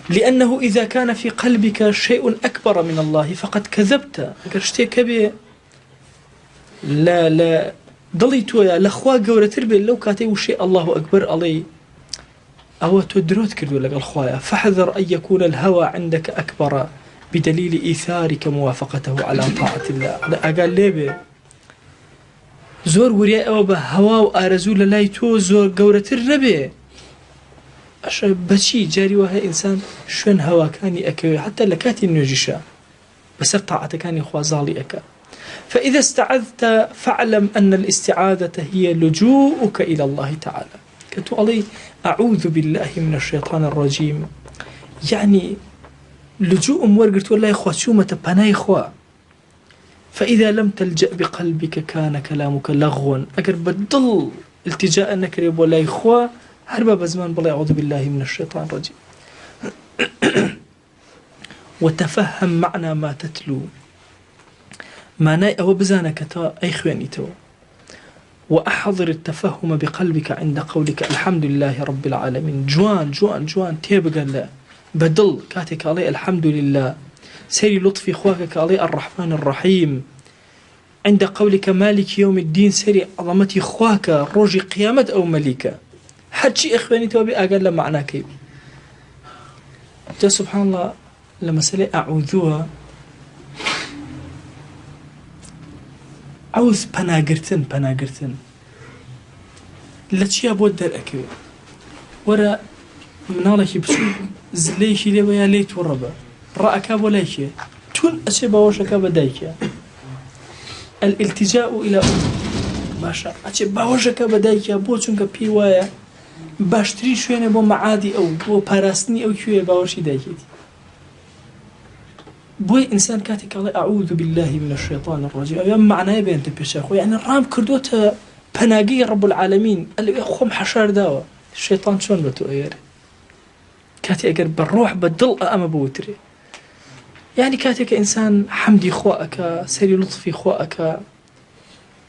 لأنه إذا كان في قلبك شيء أكبر من الله فقد كذبت أكرشتيك به لا ضليتوا لخوا قورتر بي لو كاتي وشي الله أكبر علي أو تدروت كردو لك الخوايا فاحذر أن يكون الهوى عندك أكبر بدليل إيثارك موافقته على طاعة الله أقال لي بي زور ورياء أو بهوا وآرزو للايتو زور قورتر نبي أشعر بشي جاري وهي إنسان شون هوا كاني أكوي حتى لكاتي النجشة بس طاعة كاني خوازالي أكا فإذا استعذت فاعلم أن الاستعاذة هي لجوءك إلى الله تعالى كنت علي أعوذ بالله من الشيطان الرجيم يعني لجوء مورقرت والله إخوة شومة بناي إخوة فإذا لم تلجأ بقلبك كان كلامك لغوا أقرب الضل التجاء نكرب والله إخوة هربا بزمان بالله أعوذ بالله من الشيطان الرجيم وتفهم معنى ما تتلو معناه أو بزانك تا أي خواني تو وأحضر التفهم بقلبك عند قولك الحمد لله رب العالمين جوان تيبقى لا بدل كاتك علي الحمد لله سيري لطفي خواك علي الرحمن الرحيم عند قولك مالك يوم الدين سيري عظمتي خواك روجي قيامة أو مليكة حد شيء إخواني تو بأقل معناه كيف جاء سبحان الله لما سألي أعوذوها عوز پناگرتن لچیا بود در اکوی ورا منالکی بسو زلیشی لی ویا لیت وربا رأکا ولیکی تون أشي باوشكا بدايكا الالتجاء إلى باشا أشي باوشكا بدايكا بوچونكا بيوايا باشتري شوينه بو معادي أو بو پاراستني أو كوية باوشي دايكيتي بوي إنسان كاتك الله أعوذ بالله من الشيطان الرجيم أيام معناه بين تبشاخو يعني الرام كردوتا پناگی رب العالمین ئەلێ خۆم حەشار داوە شەیطان چۆن بە تۆ ئەیێرێ کاتی ئەگەر بە ڕۆح بە دڵ ئەمە بوترێ يعني كاتك إنسان حمدي خواك سري لطفي خواك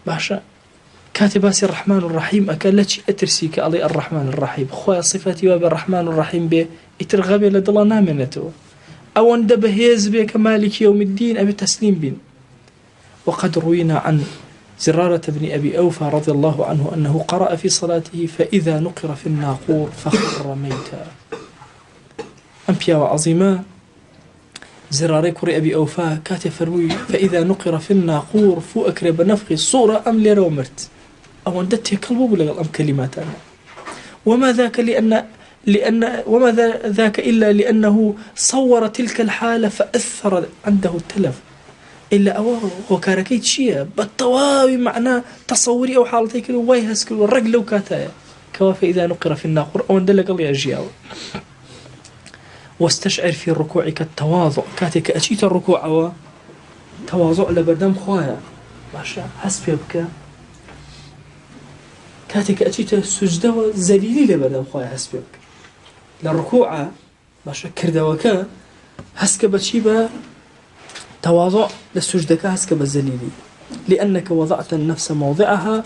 باشا كاتب باسي الرحمن الرحيم أكا لتش أترسيك علي الرحمن الرحيم خويا صفاتي واب الرحمن الرحيم بي يترغبي لدلا نامنته أو اندبه يزبي كمالك يوم الدين أبي تسليم بين وقد روينا عن زرارة بن أبي أوفى رضي الله عنه أنه قرأ في صلاته فإذا نقر في الناقور فخر ميتا أنبياء وعظيما زراري كوري أبي أوفى كاتب فروي فإذا نقر في الناقور فو أكرب نفخي الصورة أم ليرا ومرت أو أندت يكلبو بلغ أم كلمات أنا وما ذاك وما ذاك إلا لأنه صور تلك الحالة فأثر عنده التلف إلا أو كاركيت شيء بالطواوي معناه تصوري أو حالتي كل وايهس كل الرجل وكاتايا كوا فإذا نقر في الناقور أو أندلق الله أجياو واستشعر في الركوع كالتواضع كاتك أشيت الركوع تواضع لبردم خوايا باشا حسب يبكى كاتك أشيت السجدة زليلي لبردم خوايا حسب يبكى للركوع باشا كردوكا حسك بتشيبه تواضع للسجدة حسك بالزليلي لأنك وضعت النفس موضعها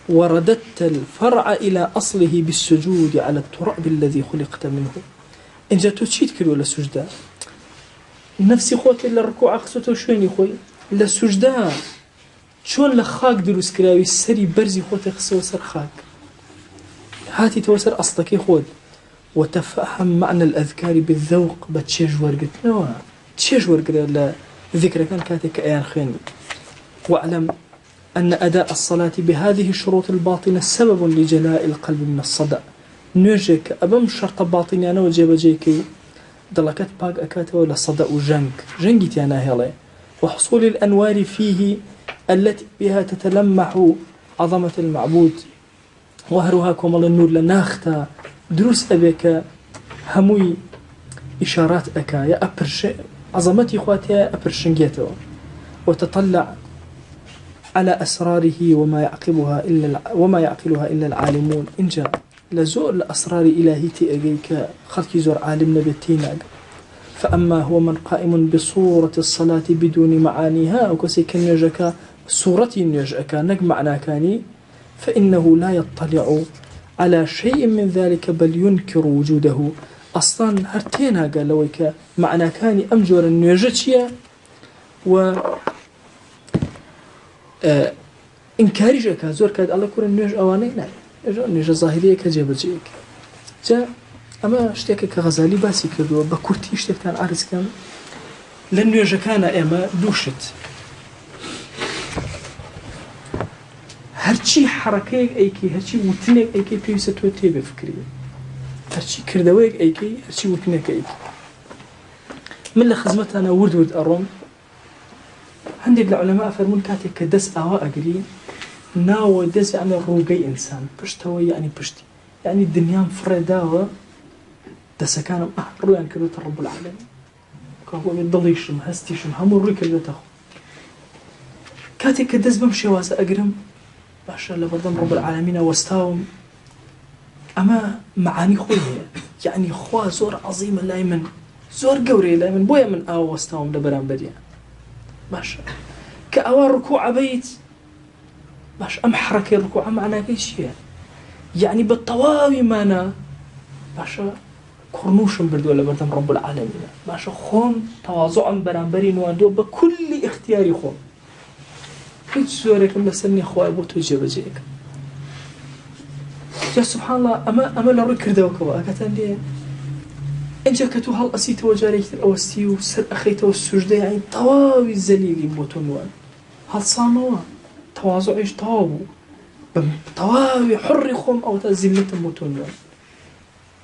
ورددت الفرع إلى أصله بالسجود على التراب الذي خلقت منه إن جاتو تشيت كلو للسجدة نفسي خوك إلا الركوع خصوته شويني خوي للسجدة شون لخاك دروس كلاوي السري برزي خوتي خصو سر خاك هاتي توسر أصلك خود وتفهم معنى الأذكار بالذوق بتشيج ورقت نوا تشيج ورقت ذكر كان كاتك أيان خيني واعلم أن أداء الصلاة بهذه الشروط الباطنة سبب لجلاء القلب من الصدأ نوجك أبم شرط باطني أنا وجيب جيكي دلكت باق أكاته ولا صدأ جنجت أنا هلاي وحصول الأنوار فيه التي بها تتلمح عظمة المعبود وهرها كمال النور لناختا دروس أبيك هموي إشارات أكا يا أبرش عظمتي خواتي أبرشنجيته وتطلع على أسراره وما يعقلها إلا العالمون إن جاء لزور الأسرار إلهيتي أجيك خلق زور عالم نبتيناك فأما هو من قائم بصورة الصلاة بدون معانيها وكسي كان يجك صورتي يجأك نك معنى كاني فإنه لا يطلع على شيء من ذلك بل ينكر وجوده أصلا هرتينها قال لويك معنى كاني أمجور النيجتشيا و إنكاري جاكا زور كاد الله كورا النيج أواني ناي نيجا ظاهرية كجيب جيك جاء أما اشتاك كغزالي باسي كردوا بكورتي اشتاك كان عارز كان لأن نيجا كان إما دوشت هرچی حرکه ایکی هرچی وتنه ایکی پیوسته تو تیب فکری هرچی کردوی ایکی هرچی وتنه ایکی من لخدمت أنا ورد أروم عندي العلماء فرمون كاتي كدس أواء أجري ناو دس يعني روجي إنسان بشتوي يعني بشتي يعني الدنيا مفردة دس كان أحرو يعني كده رب العالمين كهو يضليشم هستيشم هم الرك اللي تاخو كاتي كدس بمشي واس أجرم باشا لبردم رب العالمين واستاهم أما معاني خوية يعني خوا زور عظيم لايمن زور قوري لايمن بويا من واستاهم لبرام بديا باشا كأوار ركوع بيت باش أم حركة ركوع معنا كيشيا يعني بالطواوي مانا باشا كورنوشم بردو لبردم رب العالمين باشا خون تواضعا برانبرين واندو بكل اختياري خون هيج زورك لسني خواه بوتو جيب جيك يا سبحان الله أما لروي كردوكوا أكتن ليه إنجا كتو هل أسيت وجاريك الأوستي وسر أخيت والسجدة يعني طواوي الزليلي بوتونوان هل صانوا تواضعيش طاوو طواوي حر خوم أو تزلة بوتونوان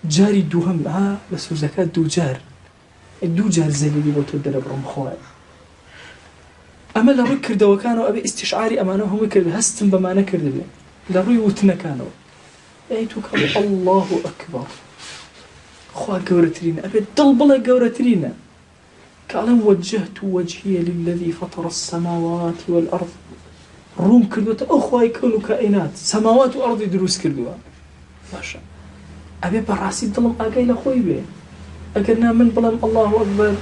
جاري دوهم بس زكاة دو جار زليلي بوتو درب رمخوان أما لروي كردوا كانوا أبي استشعاري أمانه هم كرد هستن بما نكرد به لروي وتنا كانوا أيتوك الله أكبر خوا قورترين أبي الضلبلة قورترين كألم وجهت وجهي للذي فطر السماوات والأرض ڕوون کردوتە ئەو خوای کەون و کائینات سەماوات و ئەڕضی دروست کردووە باشە ئەبێ بەڕاستی دڵم ئاگای لە خۆی بێ ئەگەر نا من بڵم الله ئەکبەر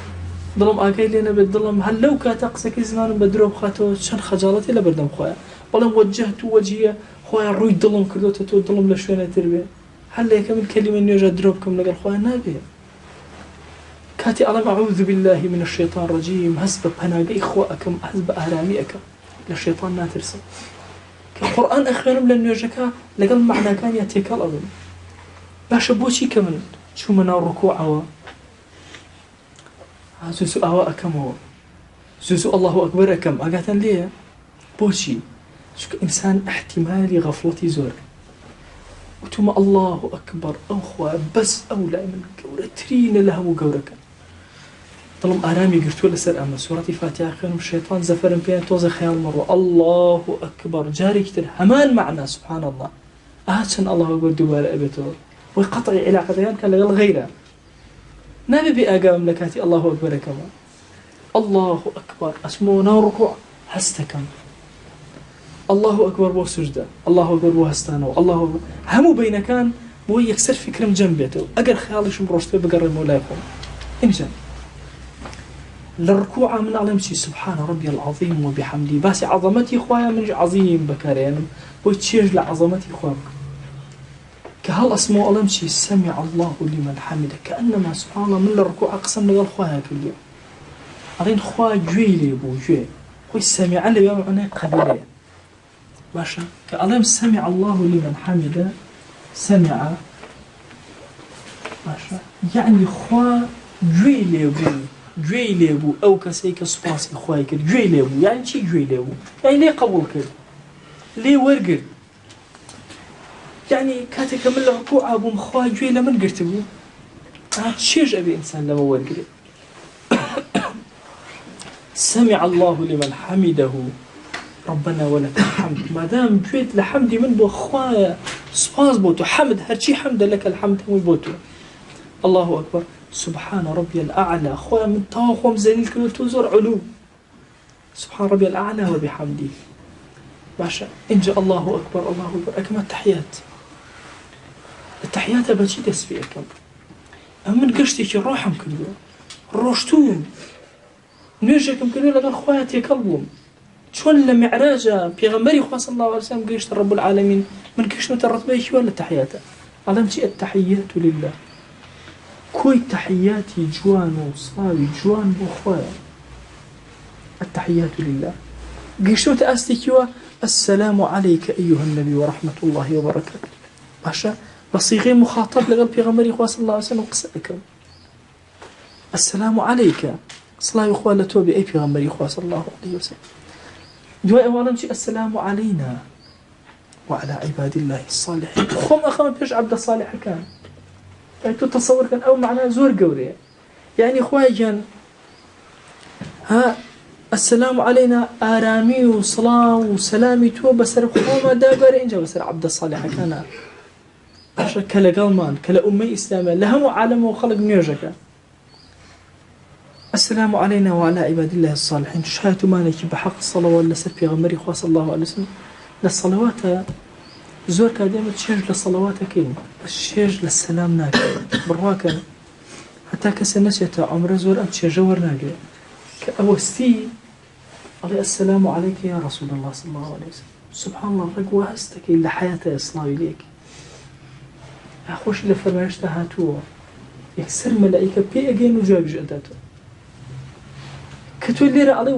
دڵم ئاگای لێ نەبێت دڵم هەر لەو کاتە قسەکەی زمانم بە درۆ بخاتەوە چەند خەجاڵەتی لە بەردەم خۆیە بەڵام وەجهت و وەجهیە خۆیان ڕووی دڵم کردوتە تۆ دڵم لە شوێنەتر بێ هەر لە یەکەمین کەلیمە نوێژە درۆ بکەم لەگەڵ خۆیان نابێ کاتی ئەڵێم ئەعوذ بالله من الشیطان الرجیم هەست بە پەناگەی خۆ ئەکەم هەست بە ئارامی ئەکەم لە شێطان ناترسم کە قورئان ئەخوێنم لە نوێژەکە لەگەڵ معناکانیان تێکەڵ ئەبم باشە بۆچی کە من چوومە ناو ڕکوعەوە زوزو ئاوا ئەکەمەوە زوزو الله ئەکبەر ئەکەم ئاگاتان لێیە بۆچی چونکە ئینسان احتیمالی غەفڵەتی زۆر وتومە الله ئەکبەر ئەو خوا بەس ئەو لای من گەورەترینە لە هەموو گەورەکە دڵم ئارامی گرتووە لەسەر ئەمە سوورەتی فاتحە خوێنم شەیطان زەفەرم پێیان تۆزە خەیاڵ مەڕوە الله ئەکبەر جارێکی تر هەمان معنە سبحان الله چەند الله ئەکبەر دووبارە ئەبێتەوە وەی قەتعی علاقەتەکان کە لەگەڵ غەیرە نابێ بێ ئاگام لە کاتی الله ئەکبەرەکەمە الله ئەکبەر ئەچمەوە ناو ڕکوع هەستەکەم الله ئەکبەر بۆ سوجدە الله ئەکبەر بۆ هەستانەوە الله ئەکبەر هەموو بینەکان بۆ یەکسەر فکرم جەم بێتەوە ئەگەر خەیاڵیشم ڕۆشتێ بگەڕێمەوە لای خۆم ئینجا للركوع من أعلم شيء سبحان ربي العظيم وبحمدي بس عظمتي خوايا من عظيم بكارين وتشيج لعظمتي خواك كهل اسمه أعلم شيء سمع الله لمن حمده كأنما سبحان الله من الركوع أقسم لقال خوايا كل يوم أرين خوايا جويلي بو جوي خوي سمع اللي بمعنى قبيلة باشا كأعلم سمع الله لمن حمده سمع باشا يعني خوايا جويلي بو گوێی لێبوو ئەو کەسەی کە سوپاسی خوای کرد گوێی لێبوو یعنی چی گوێی لێبوو یعنی لێ قبول کرد لێ وەرگرت یعنی کاتێک کە من لە ڕکوع بووم خوا گوێی لە من گرت بوو چێژ ئەبێ ئینسان لەمە وەرگرێت سمع الله لمن حمده ربنا ولك الحمد مادام گوێت لە حەمدی من بۆ خوایە سوپاس بۆ تۆ حەمد هەرچی حەمدە لەکە الحەمد هەمووی بۆ تۆ الله أكبر سبحان ربي الأعلى خويا من طاقم زليل كله تزور علو سبحان ربي الأعلى وبحمده باشا إن جاء الله أكبر الله أكبر أكمل التحيات بشي تسفي أكم من قشتك روحهم كله روشتون نرجعكم كله لقى خواتي كلبهم شون لمعراجة بيغمبري خواه صلى الله عليه وسلم قشت رب العالمين من قشت مترتبه ولا التحيات علمتي التحيات لله كوي تحياتي جوان وصلاوي جوان بخوايا التحيات لله قشتو تأستيكوا السلام عليك أيها النبي ورحمة الله وبركاته باشا بصيغي مخاطب لقلب يغمري خواه صلى الله عليه وسلم وقسأكم السلام عليك صلاة إخوة لتوبي أي يغمري خواه صلى الله عليه وسلم دواء أولا شيء السلام علينا وعلى عباد الله الصالحين خم أخم بيش عبد الصالح كان يعني تتصور كان أو معناه زور قوري يعني خواجا السلام علينا آرامي وصلاة وسلامي تو بسر خوما دابر إنجا بسر عبد الصالح كان عشر كلا قلمان كلا أمي إسلامي لهم عالم وخلق نيوجك السلام علينا وعلى عباد الله الصالحين شهادة مالك بحق الصلاة ولا سر في غمري خواه صلى الله عليه وسلم للصلوات زور كاديما تشيج للصلوات كين الشيج للسلام ناكي برواكا حتى كسنسيت عمر زور أم تشيجور ناكي كأوستي علي السلام عليك يا رسول الله صلى الله عليه وسلم سبحان الله رقوا هستك إلا حياته إصلاوي ليك أخوش اللي فرماشته هاتوه يكسر ملائكة بي أجين وجواب جأداته كتولي عليه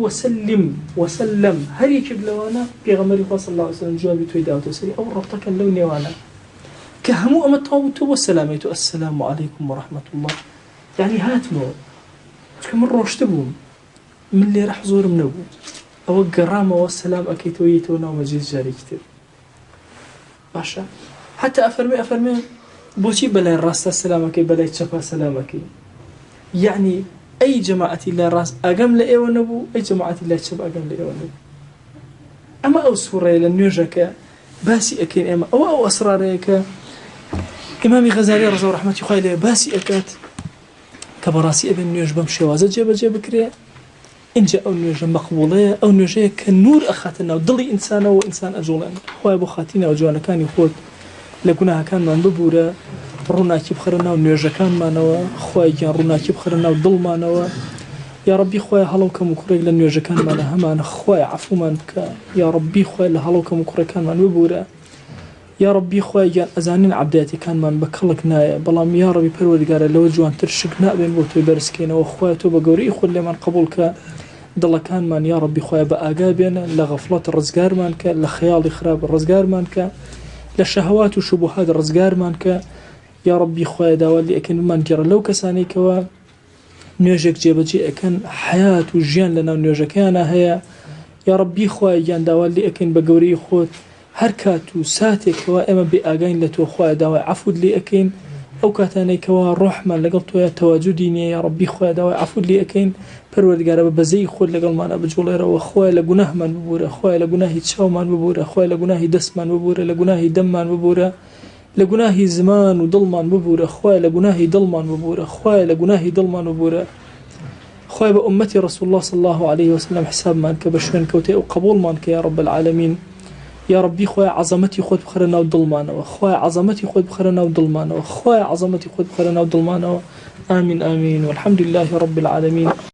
وسلم هل يكب لوانا بيغمري صلى الله عليه وسلم جوابي تويدا وتسري أو ربطك اللوني وانا كهمو أمتهم والسلامة السلام عليكم ورحمة الله يعني هاتمو كم روشتبهم من اللي راح زور منو أو القرامة والسلام أكيد ويتونا ومجيز جاري كتير باشا حتى أفرمي بوشي بلا الراس السلامك بلا يتشفى سلامك يعني أي جماعة الله راس أقام لإيوه نبو أي جماعة الله تشب أقام لإيوه نبو أما أو سورة لنيوجك باسي أكين إما أو أسراريك إمامي غزالي رضي الله رحمة يخيله باسي أكات كبراسي أبن نيوج بمشي وازد جيب كريه إنجا أو نوجه مقبولة أو نوجه كنور أخاتنا ودلي إنسان وإنسان أجولان خواه بخاتنا وجوانا كان يخوت لقناها كان من ببورة رونا كبخرنا ونوجه كان مانوا خواه جان رونا كبخرنا ودل مانوا يا ربي خواه هلوك مكوريك لنوجه كان مانا همان خواه عفو مانك يا ربي خواه لهلوك مكوريك كان من ببورة يا ربي خواه جان أزانين عبداتي كان من بكلك نايا بلام يا ربي پروردگار لو جوان ترشق نابين بوتوي برسكين وخواه تو بقوري إخو اللي من قبولك دڵ كان من يا ربي خويا بأجابنا لغفلات الرزقار مانك لخيال خراب الرزقار مانك لشهوات وشبهات الرزقار مانك يا ربي خويا داولي أكن من جرى لو كساني كوا نيوجك جيبتي أكن حياة وجيان لنا نيوجك أنا هي يا ربي خويا جان داولي أكن بجوري خوت حركات وساتك كوا إما بأجاين لتو خويا داوي عفود لي أكن أو كاتاني كوا روح من لقلتو يا تواجديني يا ربي خويا داوي عفود لي أكن پروردگار بزی خود لگل مانا بجوله رو خواه لگناه من ببوره خواه لگناهی چاو من ببوره خواه لگناهی دست من ببوره لگناهی دم من ببوره لگناهی زمان و دل من ببوره خواه لگناهی دل من ببوره خواه لگناهی دل من ببوره خواه بأمتي رسول الله صلى الله عليه وسلم حساب من كبشون كوتي وقبول من يا رب العالمين يا ربي خواه عظمتي خود بخرنا ودل مانا وخواه عظمتي خود بخرنا ودل مانا وخواه عظمتي خود بخرنا ودل مانا آمين آمين والحمد لله رب العالمين.